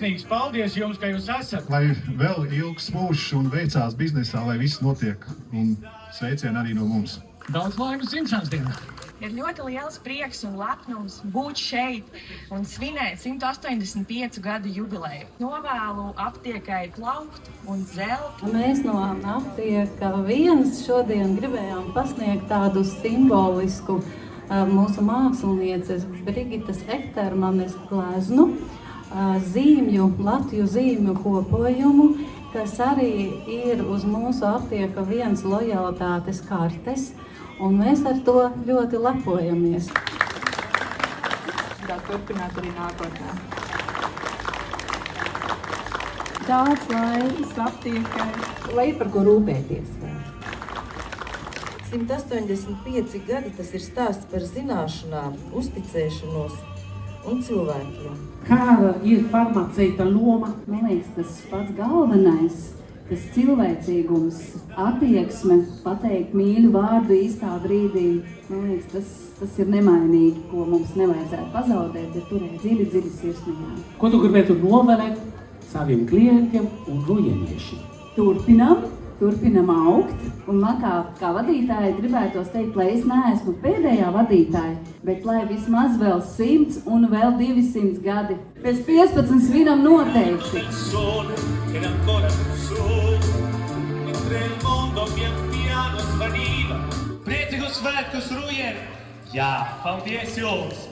sirsnīgs paldies jums, ka jūs esat. Lai vēl ilgs mūžs un veicās biznesā, lai viss notiek. Un sveicieni arī no mums. Daudz laimes dzimšanas dienā. Ir ļoti liels prieks un lepnums būt šeit un svinēt 185 gadu jubileju. Novēlu aptiekai plaukt un zelt. Mēs no Aptieka 1 šodien gribējām pasniegt tādu simbolisku mūsu mākslinieces Brigitas Ektermanes gleznu, Latviju zīmju kopojumu, kas arī ir uz mūsu Aptieka 1 lojalitātes kartes, un mēs ar to ļoti lepojamies. Tā turpināt arī nākotnē. Daudz laimes Aptiekai. Lai ir par ko rūpēties. 185 gadi tas ir stāsts par zināšanām, uzticēšanos un cilvēkiem. Kāda ir farmaceita loma? Man liekas, tas pats galvenais, tas cilvēcīgums, attieksme, pateikt mīļu vārdu īstā brīdī. Man liekas, tas ir nemainīgi, ko mums nevajadzētu pazaudēt, bet turēt dziļi sirsniņā. Ko tu gribētu novēlēt saviem klientiem un rujeniešiem? Turpinam augt, un man kā vadītāji gribētos teikt, lai es neesmu pēdējā vadītāja, bet lai vismaz vēl 100 un vēl 200 gadi. Pēc 15 svinam noteikti. Priecīgus svētkus, Rujeni! Jā, paldies jums!